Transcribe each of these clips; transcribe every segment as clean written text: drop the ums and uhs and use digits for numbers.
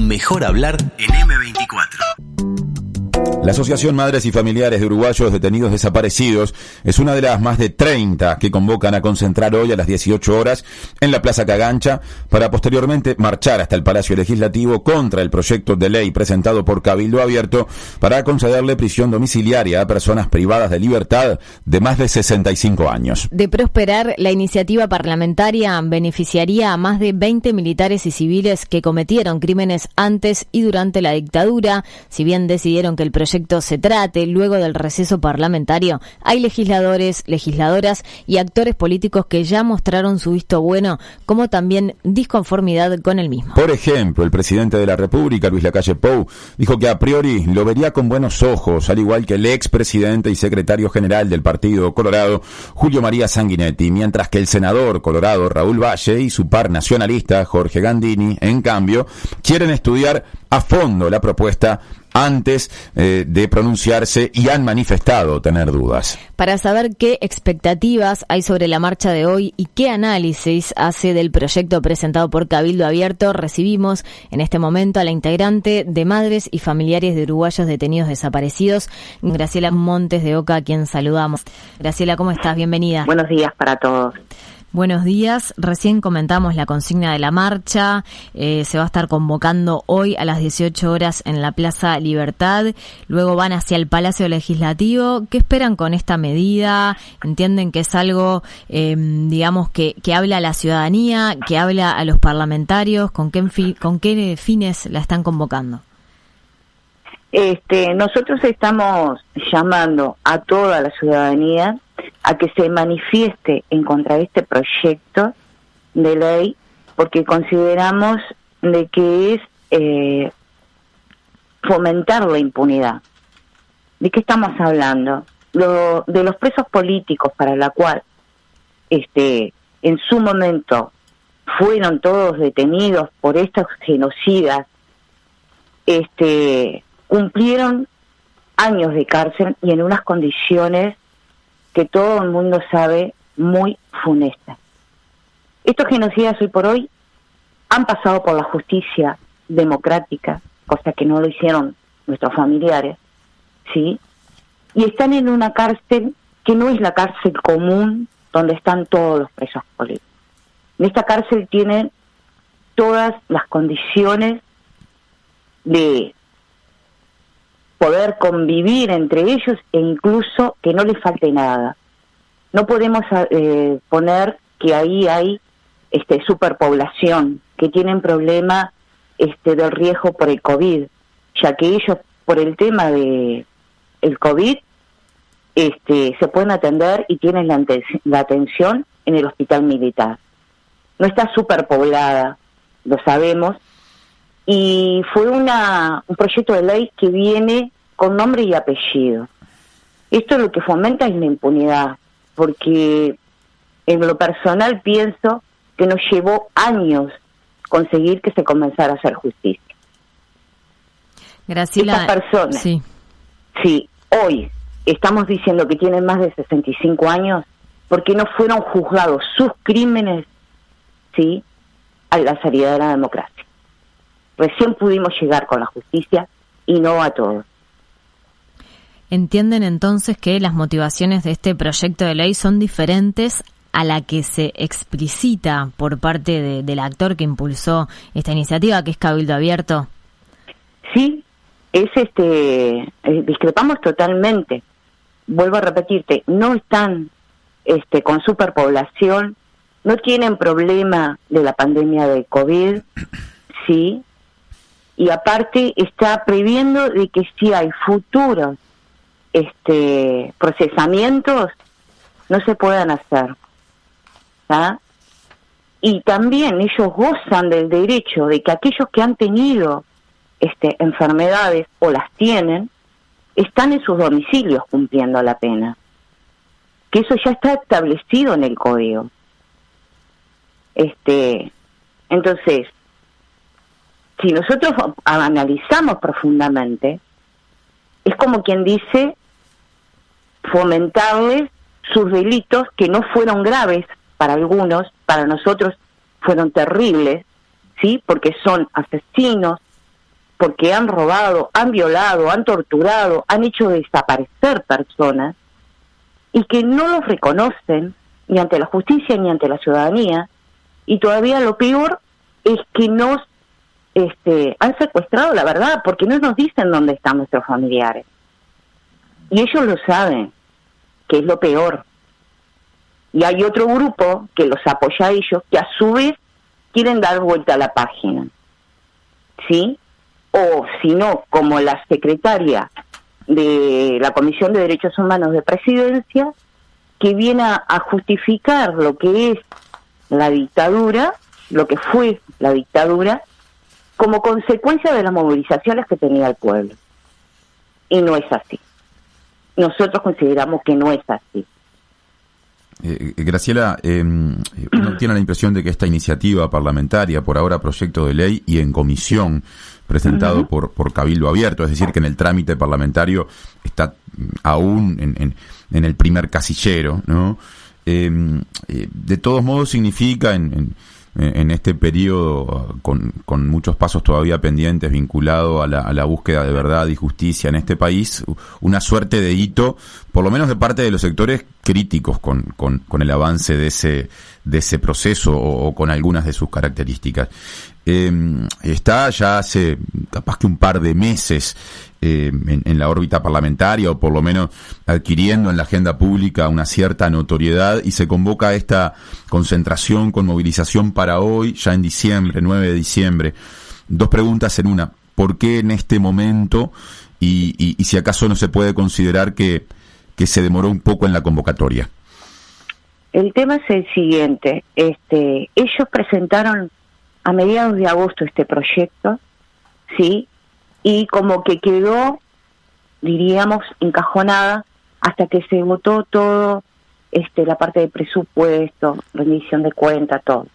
Mejor hablar en M24. La Asociación Madres y Familiares de Uruguayos Detenidos Desaparecidos es una de las más de 30 que convocan a concentrar hoy a las 18 horas en la Plaza Cagancha para posteriormente marchar hasta el Palacio Legislativo contra el proyecto de ley presentado por Cabildo Abierto para concederle prisión domiciliaria a personas privadas de libertad de más de 65 años. De prosperar, la iniciativa parlamentaria beneficiaría a más de 20 militares y civiles que cometieron crímenes antes y durante la dictadura. Si bien decidieron que el proyecto se trate luego del receso parlamentario, hay legisladores, legisladoras y actores políticos que ya mostraron su visto bueno, como también disconformidad con el mismo. Por ejemplo, el presidente de la República, Luis Lacalle Pou, dijo que a priori lo vería con buenos ojos, al igual que el expresidente y secretario general del Partido Colorado, Julio María Sanguinetti, mientras que el senador colorado Raúl Valle y su par nacionalista, Jorge Gandini, en cambio, quieren estudiar a fondo la propuesta antes de pronunciarse y han manifestado tener dudas. Para saber qué expectativas hay sobre la marcha de hoy y qué análisis hace del proyecto presentado por Cabildo Abierto, recibimos en este momento a la integrante de Madres y Familiares de Uruguayos Detenidos Desaparecidos, Graciela Montes de Oca, a quien saludamos. Graciela, ¿cómo estás? Bienvenida. Buenos días para todos. Buenos días. Recién comentamos la consigna de la marcha. Se va a estar convocando hoy a las 18 horas en la Plaza Libertad. Luego van hacia el Palacio Legislativo. ¿Qué esperan con esta medida? ¿Entienden que es algo, digamos, que habla a la ciudadanía, que habla a los parlamentarios? ¿Con qué fines la están convocando? Nosotros estamos llamando a toda la ciudadanía a que se manifieste en contra de este proyecto de ley, porque consideramos de que es fomentar la impunidad. ¿De qué estamos hablando? De los presos políticos, para la cual en su momento fueron todos detenidos por estos genocidas, cumplieron años de cárcel y en unas condiciones que todo el mundo sabe muy funestas. Estos genocidas hoy por hoy han pasado por la justicia democrática, cosa que no lo hicieron nuestros familiares, ¿sí? Y están en una cárcel que no es la cárcel común donde están todos los presos políticos. En esta cárcel tienen todas las condiciones de poder convivir entre ellos e incluso que no les falte nada. No podemos poner que ahí hay superpoblación, que tienen problema del riesgo por el COVID, ya que ellos por el tema de el COVID se pueden atender y tienen la atención en el hospital militar. No está superpoblada, lo sabemos, y fue un proyecto de ley que viene con nombre y apellido. Esto lo que fomenta es la impunidad, porque en lo personal pienso que nos llevó años conseguir que se comenzara a hacer justicia. Graciela, estas personas, sí. Si hoy estamos diciendo que tienen más de 65 años, porque no fueron juzgados sus crímenes, ¿sí?, a la salida de la democracia. Recién pudimos llegar con la justicia y no a todos. ¿Entienden entonces que las motivaciones de este proyecto de ley son diferentes a la que se explicita por parte del actor que impulsó esta iniciativa, que es Cabildo Abierto? Sí, discrepamos totalmente. Vuelvo a repetirte, no están con superpoblación, no tienen problema de la pandemia de COVID, sí, y aparte está previendo de que si hay futuros procesamientos no se puedan hacer, ¿ah? Y también ellos gozan del derecho de que aquellos que han tenido enfermedades o las tienen están en sus domicilios cumpliendo la pena, que eso ya está establecido en el código. Entonces, si nosotros analizamos profundamente, es como quien dice fomentarles sus delitos que no fueron graves para algunos, para nosotros fueron terribles, ¿sí? Porque son asesinos, porque han robado, han violado, han torturado, han hecho desaparecer personas, y que no los reconocen ni ante la justicia ni ante la ciudadanía, y todavía lo peor es que nos han secuestrado la verdad, porque no nos dicen dónde están nuestros familiares. Y ellos lo saben, que es lo peor. Y hay otro grupo que los apoya a ellos, que a su vez quieren dar vuelta a la página, ¿sí? O si no, como la secretaria de la Comisión de Derechos Humanos de Presidencia, que viene a justificar lo que es la dictadura, lo que fue la dictadura, como consecuencia de las movilizaciones que tenía el pueblo. Y no es así. Nosotros consideramos que no es así. Graciela, uno tiene la impresión de que esta iniciativa parlamentaria, por ahora proyecto de ley y en comisión, presentado por Cabildo Abierto, es decir, que en el trámite parlamentario está aún en el primer casillero, ¿no? De todos modos significa en este periodo con muchos pasos todavía pendientes vinculados a la búsqueda de verdad y justicia en este país, una suerte de hito, por lo menos de parte de los sectores críticos con el avance de ese proceso o con algunas de sus características. Está ya hace capaz que un par de meses en la órbita parlamentaria, o por lo menos adquiriendo en la agenda pública una cierta notoriedad, y se convoca esta concentración con movilización para hoy, ya en diciembre, 9 de diciembre. Dos preguntas en una: ¿por qué en este momento? Y si acaso no se puede considerar que se demoró un poco en la convocatoria. El tema es el siguiente: ellos presentaron a mediados de agosto este proyecto, ¿sí? Y como que quedó, diríamos, encajonada hasta que se votó todo, la parte de presupuesto, rendición de cuenta, todo.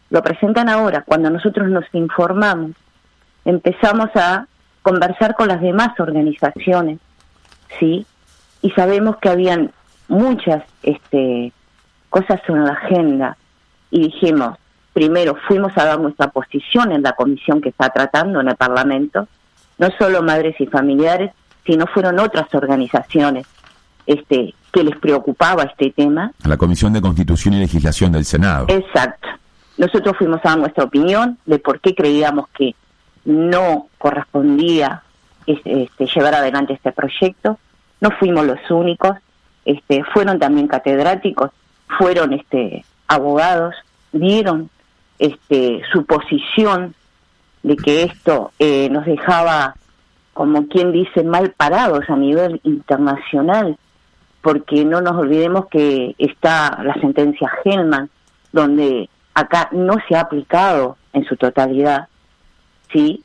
Lo presentan ahora. Cuando nosotros nos informamos, empezamos a conversar con las demás organizaciones, ¿sí? Y sabemos que habían muchas cosas en la agenda, y dijimos, primero fuimos a dar nuestra posición en la comisión que está tratando en el Parlamento, no solo madres y familiares, sino fueron otras organizaciones que les preocupaba este tema. A la Comisión de Constitución y Legislación del Senado. Exacto. Nosotros fuimos a dar nuestra opinión de por qué creíamos que no correspondía llevar adelante este proyecto. No fuimos los únicos, fueron también catedráticos, fueron abogados, dieron su posición de que esto nos dejaba, como quien dice, mal parados a nivel internacional, porque no nos olvidemos que está la sentencia Hellman, donde acá no se ha aplicado en su totalidad, ¿sí?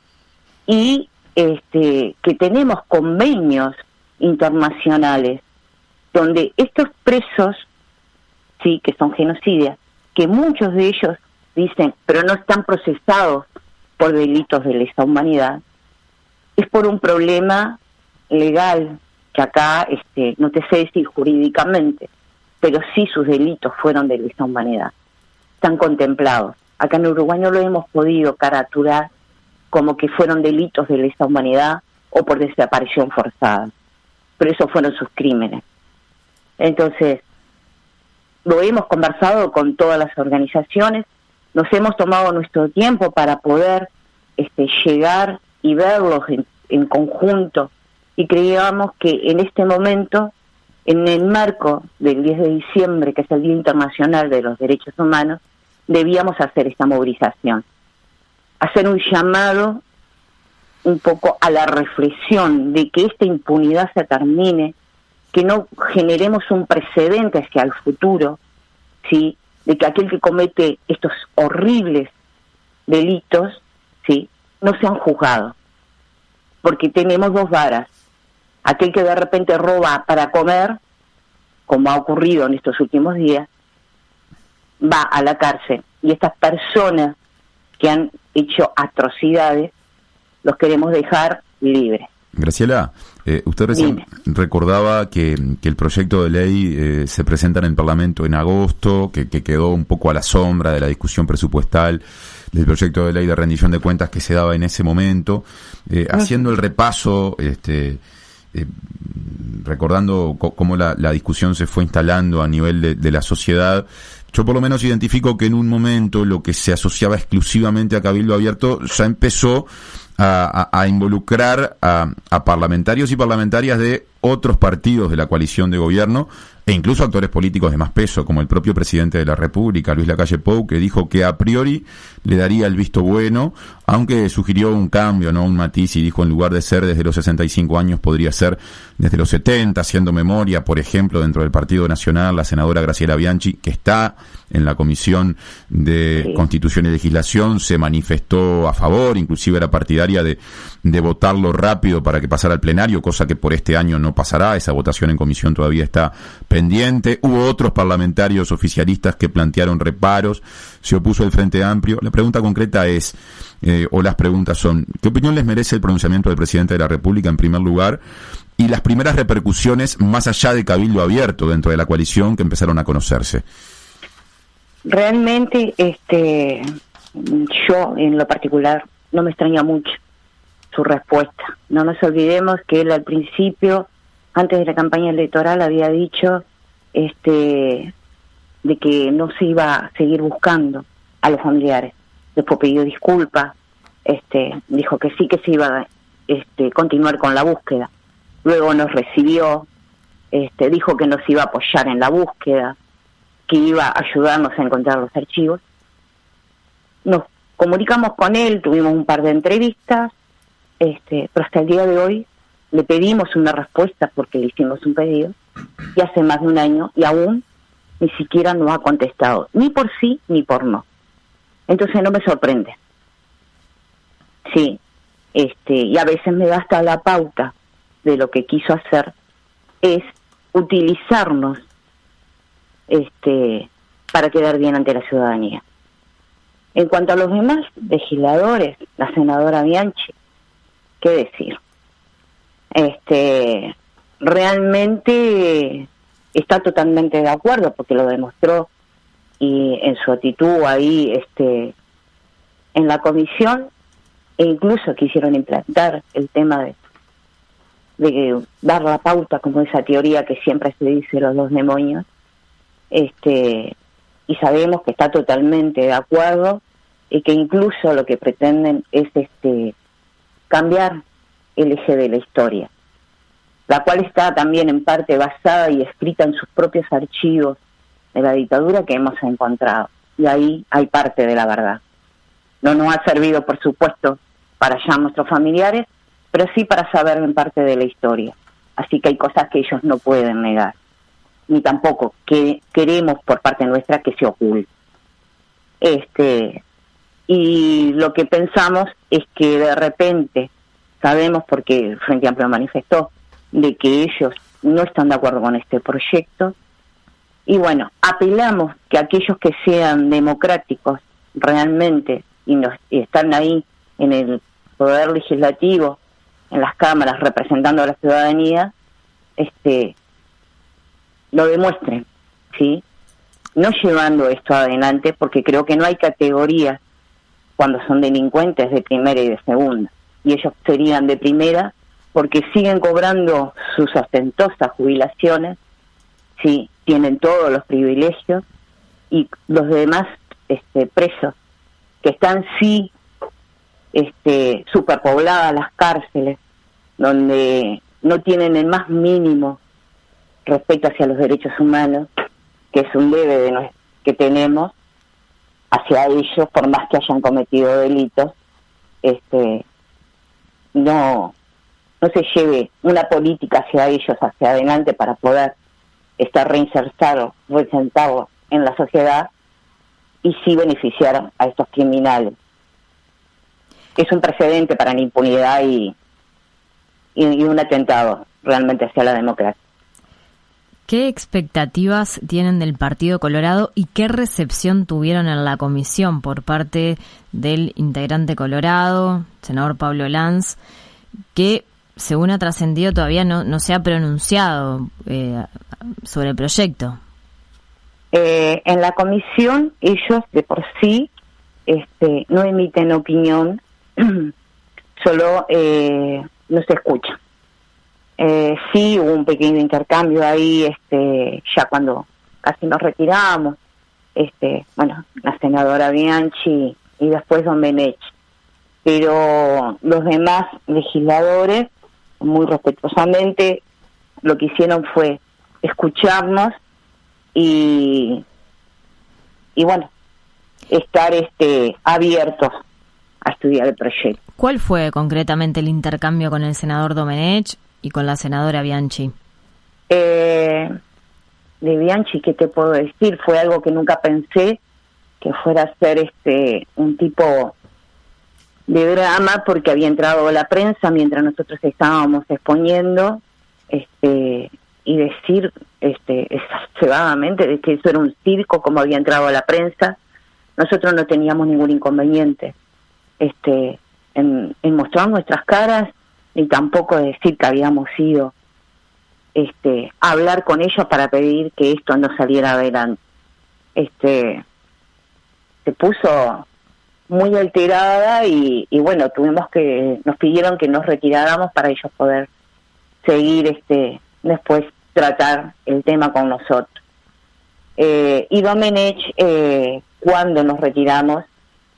Y que tenemos convenios internacionales donde estos presos, sí, que son genocidas, que muchos de ellos dicen, pero no están procesados por delitos de lesa humanidad, es por un problema legal que acá no te sé decir jurídicamente, pero sí sus delitos fueron de lesa humanidad, están contemplados. Acá en Uruguay no lo hemos podido caraturar como que fueron delitos de lesa humanidad o por desaparición forzada, pero esos fueron sus crímenes. Entonces, lo hemos conversado con todas las organizaciones, nos hemos tomado nuestro tiempo para poder llegar y verlos en conjunto, y creíamos que en este momento, en el marco del 10 de diciembre, que es el Día Internacional de los Derechos Humanos, debíamos hacer esta movilización, hacer un llamado un poco a la reflexión de que esta impunidad se termine, que no generemos un precedente hacia el futuro, ¿sí? De que aquel que comete estos horribles delitos, ¿sí?, no sean juzgados. Porque tenemos dos varas. Aquel que de repente roba para comer, como ha ocurrido en estos últimos días, va a la cárcel. Y estas personas que han hecho atrocidades, los queremos dejar libres. Graciela, usted recién recordaba que el proyecto de ley se presenta en el Parlamento en agosto, que quedó un poco a la sombra de la discusión presupuestal del proyecto de ley de rendición de cuentas que se daba en ese momento. Haciendo el repaso, recordando cómo la discusión se fue instalando a nivel de la sociedad, yo por lo menos identifico que en un momento lo que se asociaba exclusivamente a Cabildo Abierto ya empezó a involucrar a parlamentarios y parlamentarias de otros partidos de la coalición de gobierno e incluso actores políticos de más peso, como el propio presidente de la República, Luis Lacalle Pou, que dijo que a priori le daría el visto bueno, aunque sugirió un cambio, no un matiz, y dijo en lugar de ser desde los 65 años podría ser desde los 70, haciendo memoria, por ejemplo, dentro del Partido Nacional, la senadora Graciela Bianchi, que está en la Comisión de Constitución y Legislación, se manifestó a favor, inclusive era partidaria de votarlo rápido para que pasara al plenario, cosa que por este año no pasará, esa votación en comisión todavía está pendiente. Hubo otros parlamentarios oficialistas que plantearon reparos, se opuso el Frente Amplio. La pregunta concreta es, o las preguntas son, ¿qué opinión les merece el pronunciamiento del presidente de la República en primer lugar? Y las primeras repercusiones más allá de Cabildo Abierto dentro de la coalición que empezaron a conocerse. Realmente, yo en lo particular no me extraña mucho su respuesta. No nos olvidemos que él al principio, antes de la campaña electoral, había dicho de que no se iba a seguir buscando a los familiares. Después pidió disculpas, dijo que sí, que se iba a continuar con la búsqueda. Luego nos recibió, dijo que nos iba a apoyar en la búsqueda, que iba a ayudarnos a encontrar los archivos. Nos comunicamos con él, tuvimos un par de entrevistas, pero hasta el día de hoy le pedimos una respuesta porque le hicimos un pedido, y hace más de un año, y aún ni siquiera nos ha contestado, ni por sí ni por no. Entonces no me sorprende. Sí, y a veces me da hasta la pauta de lo que quiso hacer, es utilizarnos para quedar bien ante la ciudadanía. En cuanto a los demás legisladores, la senadora Bianchi, ¿qué decir? Realmente está totalmente de acuerdo porque lo demostró y en su actitud ahí en la comisión, e incluso quisieron implantar el tema de dar la pauta, como esa teoría que siempre se dice los dos demonios, y sabemos que está totalmente de acuerdo y que incluso lo que pretenden es cambiar el eje de la historia, la cual está también en parte basada y escrita en sus propios archivos de la dictadura que hemos encontrado, y ahí hay parte de la verdad. No nos ha servido, por supuesto, para hallar a nuestros familiares, pero sí para saber en parte de la historia. Así que hay cosas que ellos no pueden negar, ni tampoco que queremos por parte nuestra que se oculte. Y lo que pensamos es que de repente, sabemos porque el Frente Amplio manifestó, de que ellos no están de acuerdo con este proyecto, y bueno, apelamos que aquellos que sean democráticos realmente y están ahí en el poder legislativo, en las cámaras representando a la ciudadanía, lo demuestren, ¿sí? No llevando esto adelante, porque creo que no hay categorías cuando son delincuentes de primera y de segunda, y ellos serían de primera porque siguen cobrando sus ostentosas jubilaciones, sí, tienen todos los privilegios, y los demás presos que están sí superpobladas las cárceles, donde no tienen el más mínimo respeto hacia los derechos humanos, que es un debe que tenemos hacia ellos, por más que hayan cometido delitos, no se lleve una política hacia ellos hacia adelante para poder estar reinsertados en la sociedad y sí beneficiar a estos criminales. Es un precedente para la impunidad y un atentado realmente hacia la democracia. ¿Qué expectativas tienen del Partido Colorado y qué recepción tuvieron en la comisión por parte del integrante colorado, senador Pablo Lanz, que según ha trascendido, todavía no se ha pronunciado sobre el proyecto. En la comisión ellos de por sí no emiten opinión, solo no se escucha. Sí hubo un pequeño intercambio ahí, ya cuando casi nos retiramos, la senadora Bianchi y después don Benech, pero los demás legisladores muy respetuosamente lo que hicieron fue escucharnos y bueno, estar abiertos a estudiar el proyecto. ¿Cuál fue concretamente el intercambio con el senador Domenech y con la senadora Bianchi? De Bianchi, ¿qué te puedo decir? Fue algo que nunca pensé que fuera a ser un tipo de drama, porque había entrado a la prensa mientras nosotros estábamos exponiendo, y decir exacerbadamente de que eso era un circo, como había entrado a la prensa. Nosotros no teníamos ningún inconveniente en mostrar nuestras caras, ni tampoco decir que habíamos ido a hablar con ellos para pedir que esto no saliera adelante. Se puso muy alterada y bueno, nos pidieron que nos retiráramos para ellos poder seguir después tratar el tema con nosotros. Y Domenech, cuando nos retiramos,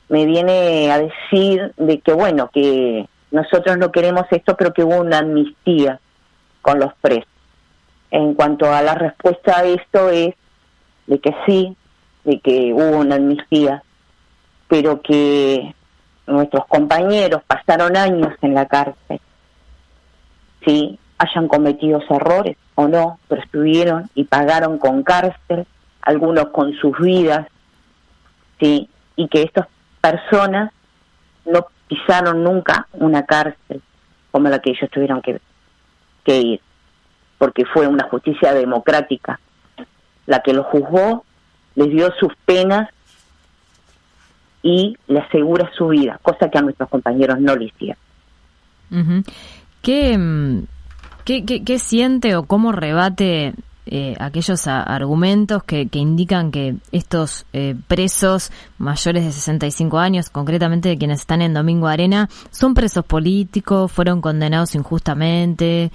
me viene a decir de que bueno, que nosotros no queremos esto, pero que hubo una amnistía con los presos. En cuanto a la respuesta a esto es de que sí, de que hubo una amnistía, pero que nuestros compañeros pasaron años en la cárcel, sí, hayan cometido errores o no, pero estuvieron y pagaron con cárcel, algunos con sus vidas, sí, y que estas personas no pisaron nunca una cárcel como la que ellos tuvieron que ir, porque fue una justicia democrática la que los juzgó, les dio sus penas y le asegura su vida, cosa que a nuestros compañeros no le hicieron. Uh-huh. ¿Qué siente o cómo rebate aquellos argumentos que indican que estos presos mayores de 65 años, concretamente de quienes están en Domingo Arena, son presos políticos, fueron condenados injustamente?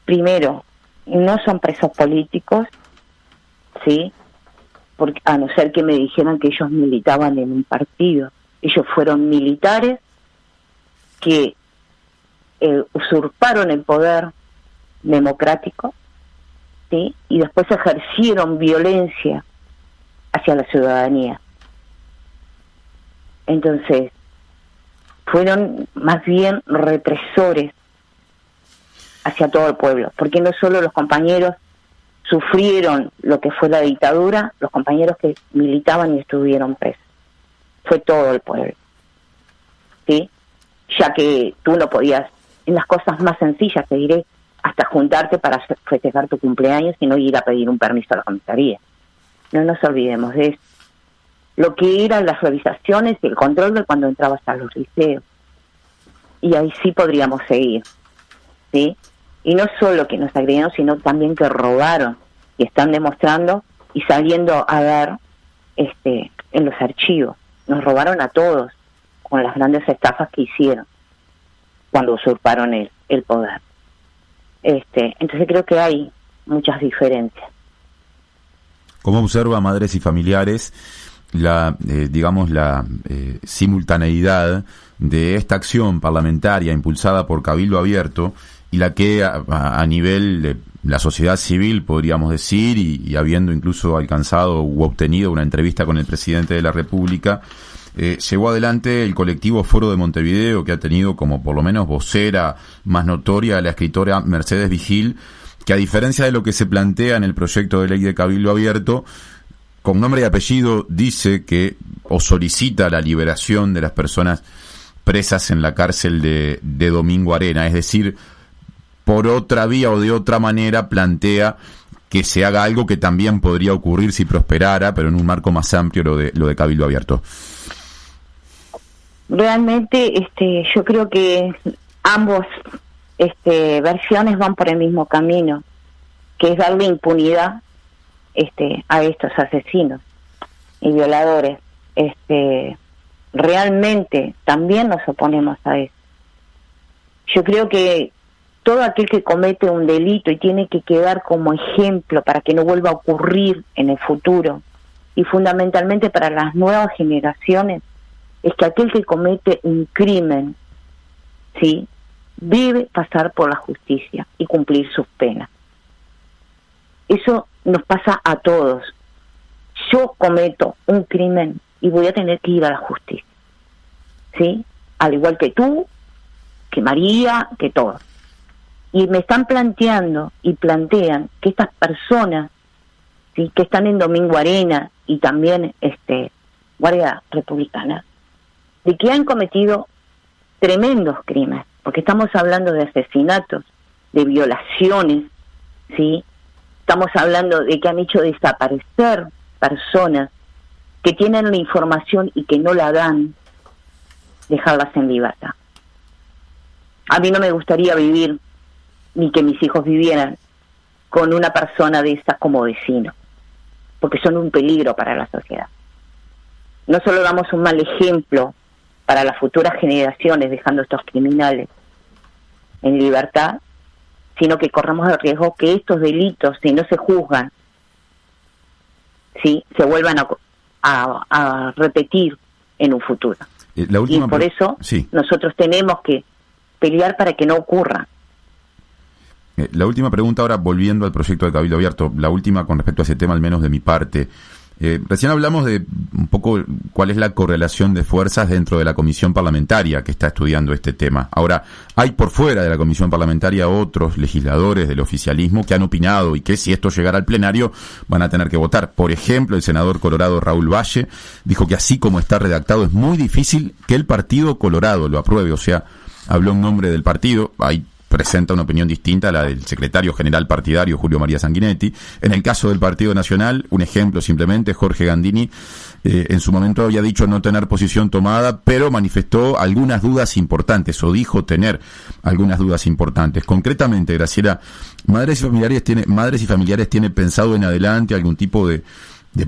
Primero, no son presos políticos, ¿sí? Porque a no ser que me dijeran que ellos militaban en un partido. Ellos fueron militares que usurparon el poder democrático, ¿sí? Y después ejercieron violencia hacia la ciudadanía. Entonces, fueron más bien represores hacia todo el pueblo, porque no solo los compañeros sufrieron lo que fue la dictadura, los compañeros que militaban y estuvieron presos, fue todo el pueblo, ¿sí? Ya que tú no podías, en las cosas más sencillas, te diré, hasta juntarte para festejar tu cumpleaños y no ir a pedir un permiso a la comisaría. No nos olvidemos de eso. Lo que eran las revisaciones y el control de cuando entrabas a los liceos. Y ahí sí podríamos seguir, ¿sí? Y no solo que nos agredieron, sino también que robaron, y están demostrando y saliendo a ver en los archivos. Nos robaron a todos con las grandes estafas que hicieron cuando usurparon el poder. Entonces creo que hay muchas diferencias. ¿Cómo observa Madres y Familiares la simultaneidad de esta acción parlamentaria impulsada por Cabildo Abierto y la que a nivel de la sociedad civil, podríamos decir, y habiendo incluso alcanzado u obtenido una entrevista con el presidente de la República, llevó adelante el colectivo Foro de Montevideo, que ha tenido como por lo menos vocera más notoria a la escritora Mercedes Vigil, que a diferencia de lo que se plantea en el proyecto de ley de Cabildo Abierto, con nombre y apellido dice que o solicita la liberación de las personas presas en la cárcel de Domingo Arena, es decir, por otra vía o de otra manera plantea que se haga algo que también podría ocurrir si prosperara, pero en un marco más amplio lo de Cabildo Abierto. Realmente yo creo que ambos versiones van por el mismo camino, que es darle impunidad a estos asesinos y violadores. Realmente también nos oponemos a eso. Yo creo que todo aquel que comete un delito y tiene que quedar como ejemplo para que no vuelva a ocurrir en el futuro, y fundamentalmente para las nuevas generaciones, es que aquel que comete un crimen, ¿sí?, debe pasar por la justicia y cumplir sus penas. Eso nos pasa a todos. Yo cometo un crimen y voy a tener que ir a la justicia, ¿sí? Al igual que tú, que María, que todos. Y me están planteando y plantean que estas personas, ¿sí?, que están en Domingo Arena y también Guardia Republicana, de que han cometido tremendos crímenes, porque estamos hablando de asesinatos, de violaciones, ¿sí? Estamos hablando de que han hecho desaparecer personas que tienen la información y que no la dan, dejarlas en libertad. A mí no me gustaría vivir, ni que mis hijos vivieran, con una persona de esas como vecino, porque son un peligro para la sociedad. No solo damos un mal ejemplo para las futuras generaciones dejando a estos criminales en libertad, sino que corremos el riesgo que estos delitos, si no se juzgan, ¿sí?, se vuelvan a repetir en un futuro. Y por eso nosotros tenemos que pelear para que no ocurra. La última pregunta ahora, volviendo al proyecto de Cabildo Abierto, la última con respecto a ese tema, al menos de mi parte. Recién hablamos de un poco cuál es la correlación de fuerzas dentro de la comisión parlamentaria que está estudiando este tema. Ahora, hay por fuera de la comisión parlamentaria otros legisladores del oficialismo que han opinado y que si esto llegara al plenario van a tener que votar. Por ejemplo, el senador colorado Raúl Valle dijo que así como está redactado es muy difícil que el Partido Colorado lo apruebe, o sea, habló en nombre del partido. Hay presenta una opinión distinta a la del secretario general partidario Julio María Sanguinetti. En el caso del Partido Nacional, un ejemplo simplemente, Jorge Gandini en su momento había dicho no tener posición tomada, pero manifestó algunas dudas importantes, o dijo tener algunas dudas importantes. Concretamente, Graciela, Madres y Familiares tiene pensado en adelante algún tipo de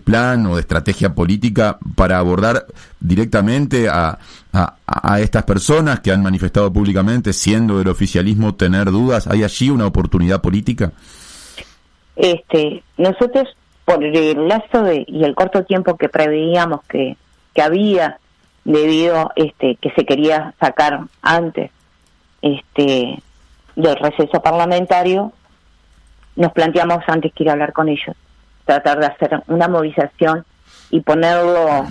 plan o de estrategia política para abordar directamente a estas personas que han manifestado públicamente, siendo del oficialismo, tener dudas? ¿Hay allí una oportunidad política? Nosotros, por el lazo y el corto tiempo que preveíamos que había, debido que se quería sacar antes del receso parlamentario, nos planteamos antes que ir a hablar con ellos, tratar de hacer una movilización y ponerlo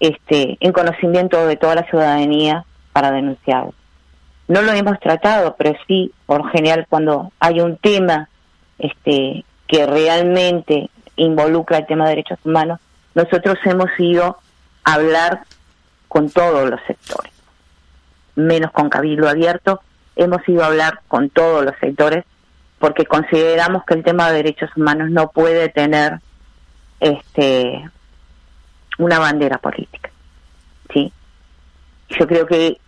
en conocimiento de toda la ciudadanía para denunciarlo. No lo hemos tratado, pero sí, por general, cuando hay un tema que realmente involucra el tema de derechos humanos, nosotros hemos ido a hablar con todos los sectores, menos con Cabildo Abierto. Hemos ido a hablar con todos los sectores porque consideramos que el tema de derechos humanos no puede tener una bandera política, ¿sí? Yo creo que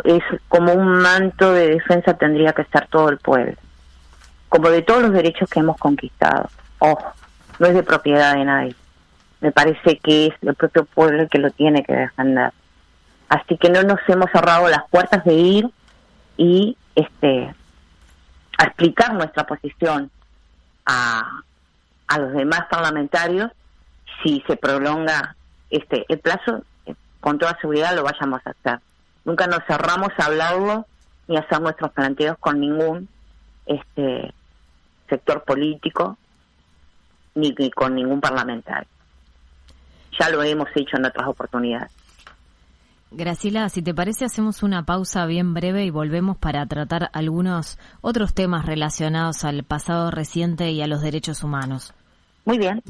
es como un manto de defensa, tendría que estar todo el pueblo, como de todos los derechos que hemos conquistado. Ojo, no es de propiedad de nadie. Me parece que es el propio pueblo el que lo tiene que defender. Así que no nos hemos cerrado las puertas de ir y a explicar nuestra posición a los demás parlamentarios. Si se prolonga el plazo, con toda seguridad lo vayamos a hacer. Nunca nos cerramos a hablarlo ni a hacer nuestros planteos con ningún sector político ni con ningún parlamentario. Ya lo hemos hecho en otras oportunidades. Graciela, si te parece, hacemos una pausa bien breve y volvemos para tratar algunos otros temas relacionados al pasado reciente y a los derechos humanos. Muy bien.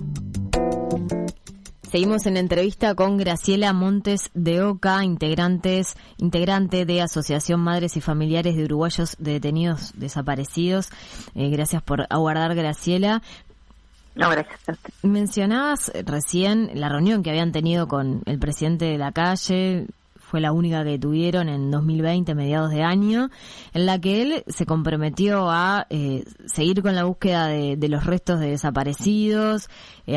Seguimos en entrevista con Graciela Montes de Oca, integrante de Asociación Madres y Familiares de Uruguayos Detenidos Desaparecidos. Gracias por aguardar, Graciela. No, gracias. Mencionabas recién la reunión que habían tenido con el presidente de la calle. fue la única que tuvieron en 2020, mediados de año, en la que él se comprometió a seguir con la búsqueda de los restos de desaparecidos,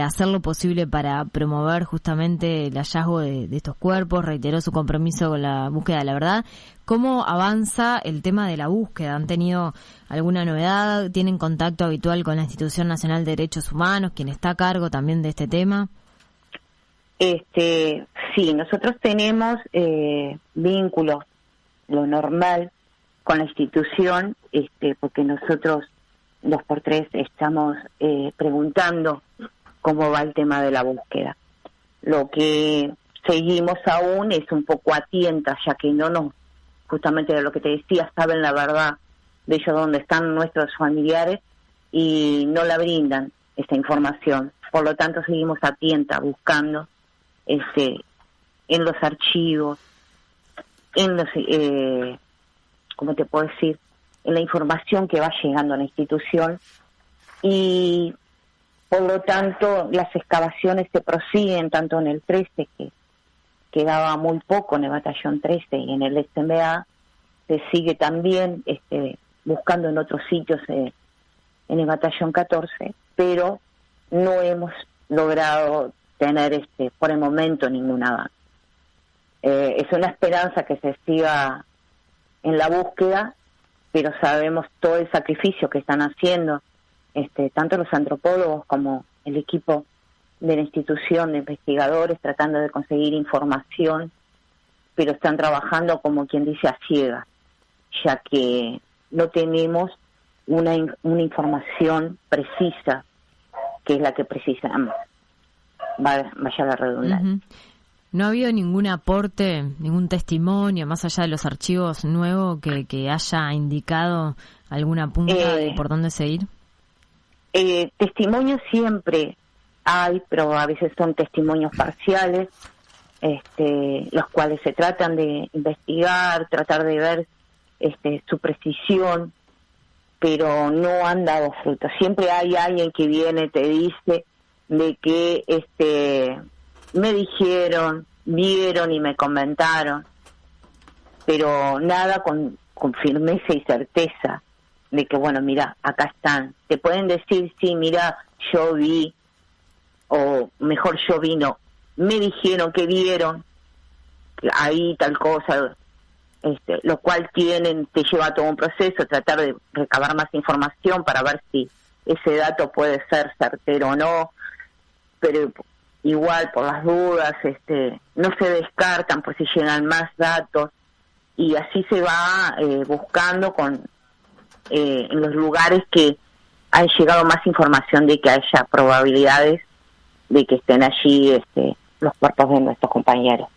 hacer lo posible para promover justamente el hallazgo de estos cuerpos, reiteró su compromiso con la búsqueda de la verdad. ¿Cómo avanza el tema de la búsqueda? ¿Han tenido alguna novedad? ¿Tienen contacto habitual con la Institución Nacional de Derechos Humanos, quien está a cargo también de este tema? Sí, nosotros tenemos vínculos, lo normal, con la institución, porque nosotros 2x3 estamos preguntando cómo va el tema de la búsqueda. Lo que seguimos aún es un poco a tientas, ya que no nos, justamente de lo que te decía, saben la verdad de ellos dónde están nuestros familiares y no la brindan esta información. Por lo tanto, seguimos a tientas buscando en los archivos, en los, ¿cómo te puedo decir? En la información que va llegando a la institución, y por lo tanto las excavaciones se prosiguen tanto en el 13, que quedaba muy poco en el batallón 13, y en el SMA se sigue también buscando en otros sitios en el batallón 14, pero no hemos logrado tener por el momento ninguna avance. Es una esperanza que se siga en la búsqueda, pero sabemos todo el sacrificio que están haciendo tanto los antropólogos como el equipo de la institución de investigadores tratando de conseguir información, pero están trabajando como quien dice a ciegas, ya que no tenemos una información precisa, que es la que precisamos. Vaya la redundancia. Uh-huh. ¿No ha habido ningún aporte, ningún testimonio, más allá de los archivos nuevos, que haya indicado alguna punta de por dónde seguir? Testimonios siempre hay, pero a veces son testimonios parciales, los cuales se tratan de investigar, tratar de ver su precisión, pero no han dado fruto. Siempre hay alguien que viene, te dice de que me dijeron, vieron y me comentaron, pero nada con firmeza y certeza de que, bueno, mira, acá están. Te pueden decir, sí, mira, yo vi, o mejor yo vi, no, me dijeron que vieron, que ahí tal cosa, lo cual te lleva a todo un proceso, tratar de recabar más información para ver si ese dato puede ser certero o no, pero igual por las dudas no se descartan por si llegan más datos, y así se va buscando en los lugares que han llegado más información de que haya probabilidades de que estén allí los cuerpos de nuestros compañeros.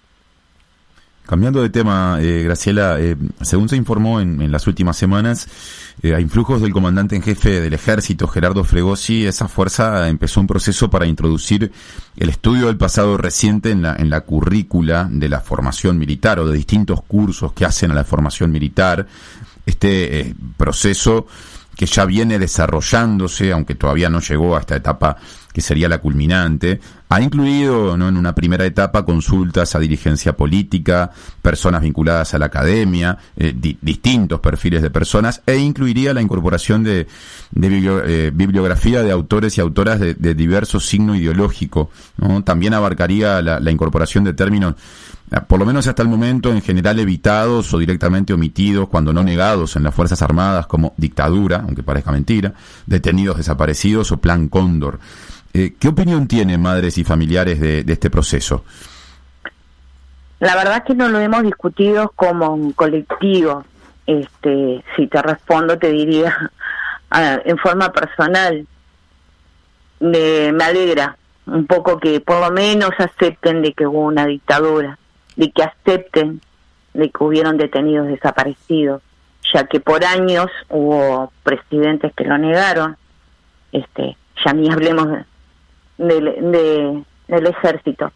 Cambiando de tema, Graciela, según se informó en las últimas semanas, a influjos del comandante en jefe del ejército, Gerardo Fregosi, esa fuerza empezó un proceso para introducir el estudio del pasado reciente en la currícula de la formación militar, o de distintos cursos que hacen a la formación militar. Este proceso que ya viene desarrollándose, aunque todavía no llegó a esta etapa que sería la culminante, ha incluido, ¿no?, en una primera etapa consultas a dirigencia política, personas vinculadas a la academia, distintos perfiles de personas, e incluiría la incorporación de bibliografía de autores y autoras de diverso signo ideológico, ¿no? También abarcaría la incorporación de términos, por lo menos hasta el momento, en general evitados o directamente omitidos, cuando no negados en las Fuerzas Armadas, como dictadura, aunque parezca mentira, detenidos desaparecidos o plan Cóndor. ¿Qué opinión tienen madres y familiares de este proceso? La verdad es que no lo hemos discutido como un colectivo. Si te respondo, te diría en forma personal, me alegra un poco que por lo menos acepten de que hubo una dictadura, de que acepten de que hubieron detenidos desaparecidos, ya que por años hubo presidentes que lo negaron. Ya ni hablemos del ejército,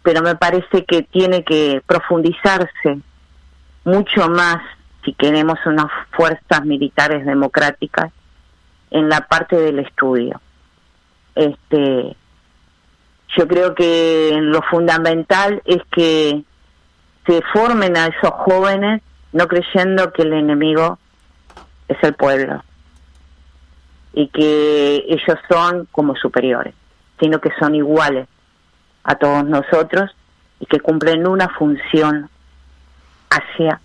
pero me parece que tiene que profundizarse mucho más si queremos unas fuerzas militares democráticas en la parte del estudio. Yo creo que lo fundamental es que se formen a esos jóvenes no creyendo que el enemigo es el pueblo y que ellos son como superiores, sino que son iguales a todos nosotros y que cumplen una función hacia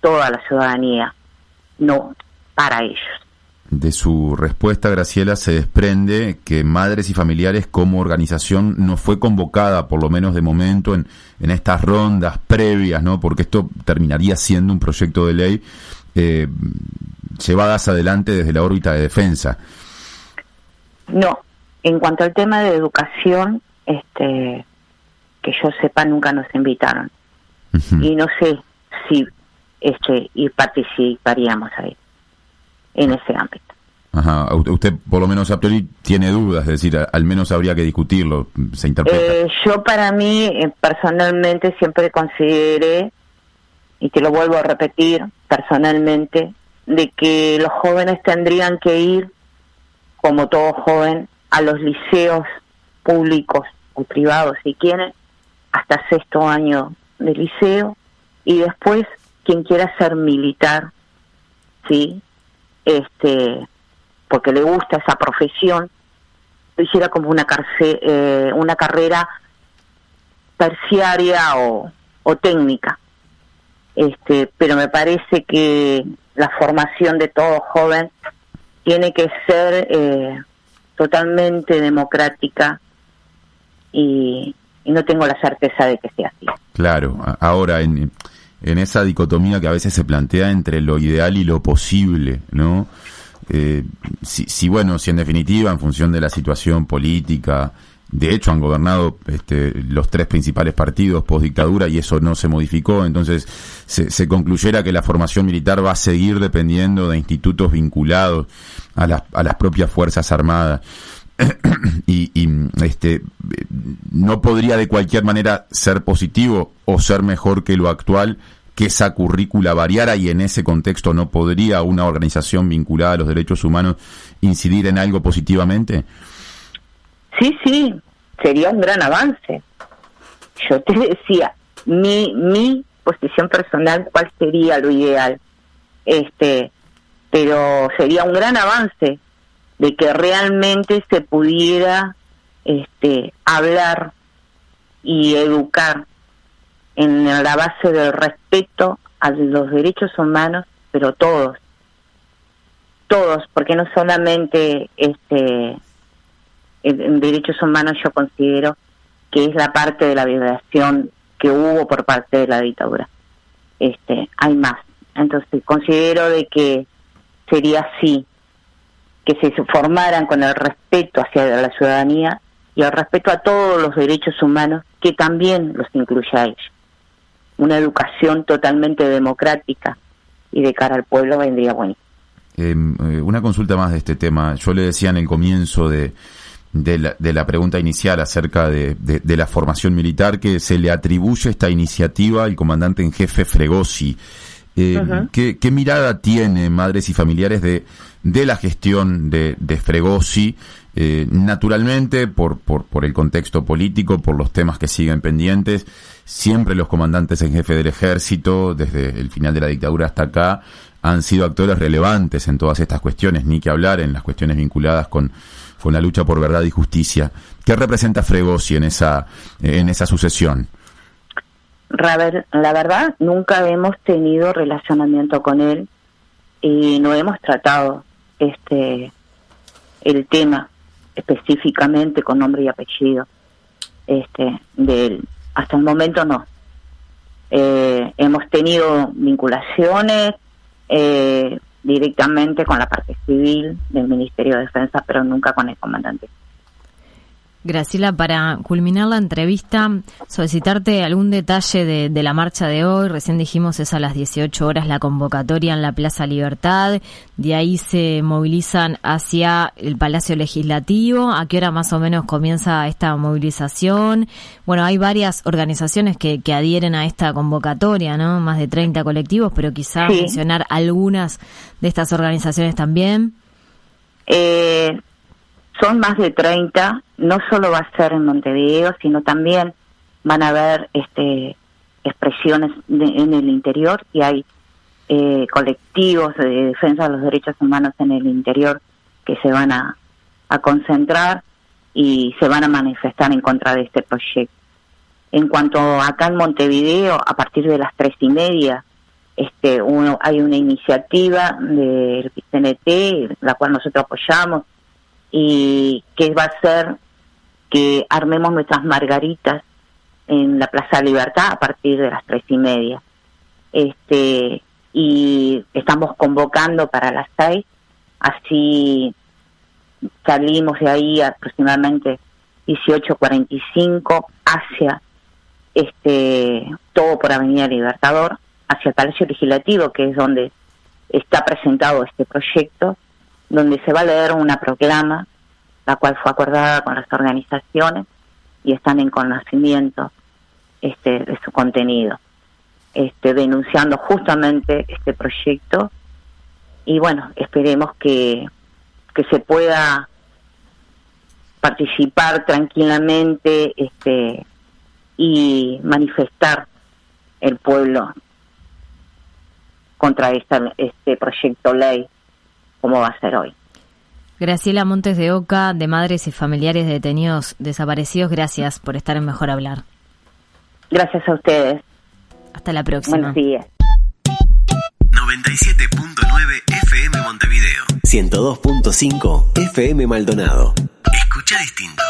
toda la ciudadanía, no para ellos. De su respuesta, Graciela, se desprende que Madres y Familiares como organización no fue convocada, por lo menos de momento, en estas rondas previas, ¿no? Porque esto terminaría siendo un proyecto de ley llevadas adelante desde la órbita de defensa. No, en cuanto al tema de educación, que yo sepa, nunca nos invitaron. Uh-huh. Y no sé si y participaríamos ahí, en ese ámbito. Ajá, usted por lo menos a priori tiene dudas, es decir, al menos habría que discutirlo, se interpreta. Yo para mí, personalmente, siempre consideré, y te lo vuelvo a repetir, personalmente, de que los jóvenes tendrían que ir, como todo joven, a los liceos públicos o privados, si quieren, hasta 6º año de liceo, y después, quien quiera ser militar, ¿sí?, porque le gusta esa profesión, lo hiciera como una carrera terciaria o técnica. Pero me parece que la formación de todo joven tiene que ser totalmente democrática y no tengo la certeza de que sea así. Claro, ahora en esa dicotomía que a veces se plantea entre lo ideal y lo posible, ¿no? Si en definitiva, en función de la situación política, de hecho han gobernado los 3 principales partidos post-dictadura y eso no se modificó, entonces se concluyera que la formación militar va a seguir dependiendo de institutos vinculados a las propias Fuerzas Armadas. y no podría de cualquier manera ser positivo o ser mejor que lo actual que esa currícula variara, y en ese contexto no podría una organización vinculada a los derechos humanos incidir en algo positivamente. Sí, sería un gran avance. Yo te decía, mi posición personal, cuál sería lo ideal, pero sería un gran avance de que realmente se pudiera hablar y educar en la base del respeto a los derechos humanos, pero todos, porque no solamente en derechos humanos yo considero que es la parte de la violación que hubo por parte de la dictadura. Hay más. Entonces considero de que sería así, que se formaran con el respeto hacia la ciudadanía y el respeto a todos los derechos humanos, que también los incluye a ellos. Una educación totalmente democrática y de cara al pueblo vendría bueno. Una consulta más de este tema. Yo le decía en el comienzo de la pregunta inicial acerca de la formación militar que se le atribuye esta iniciativa al comandante en jefe Fregosi. Uh-huh. ¿Qué mirada tiene Madres y Familiares de la gestión de Fregosi? Naturalmente, por el contexto político, por los temas que siguen pendientes, siempre los comandantes en jefe del ejército, desde el final de la dictadura hasta acá, han sido actores relevantes en todas estas cuestiones, ni que hablar en las cuestiones vinculadas con la lucha por verdad y justicia. ¿Qué representa Fregosi en esa sucesión? La verdad, nunca hemos tenido relacionamiento con él y no hemos tratado el tema específicamente con nombre y apellido de él. Hasta el momento no. Hemos tenido vinculaciones directamente con la parte civil del Ministerio de Defensa, pero nunca con el comandante. Graciela, para culminar la entrevista, solicitarte algún detalle de la marcha de hoy. Recién dijimos es a las 18 horas la convocatoria en la Plaza Libertad. De ahí se movilizan hacia el Palacio Legislativo. ¿A qué hora más o menos comienza esta movilización? Bueno, hay varias organizaciones que adhieren a esta convocatoria, ¿no? Más de 30 colectivos, pero quizá sí. Mencionar algunas de estas organizaciones también. Son más de 30, no solo va a ser en Montevideo, sino también van a haber expresiones en el interior y hay colectivos de defensa de los derechos humanos en el interior que se van a concentrar y se van a manifestar en contra de este proyecto. En cuanto acá en Montevideo, a partir de las 3:30, hay una iniciativa del PCNT, la cual nosotros apoyamos, y que va a hacer que armemos nuestras margaritas en la Plaza Libertad a partir de las 3:30. Y estamos convocando para las 6, así salimos de ahí aproximadamente 18:45 hacia todo por Avenida Libertador, hacia el Palacio Legislativo, que es donde está presentado este proyecto, donde se va a leer una proclama, la cual fue acordada con las organizaciones y están en conocimiento de su contenido, denunciando justamente este proyecto. Y bueno, esperemos que se pueda participar tranquilamente y manifestar el pueblo contra este proyecto ley, como va a ser hoy. Graciela Montes de Oca, de Madres y Familiares de Detenidos Desaparecidos, gracias por estar en Mejor Hablar. Gracias a ustedes. Hasta la próxima. Buenos días. 97.9 FM Montevideo. 102.5 FM Maldonado. Escucha distinto.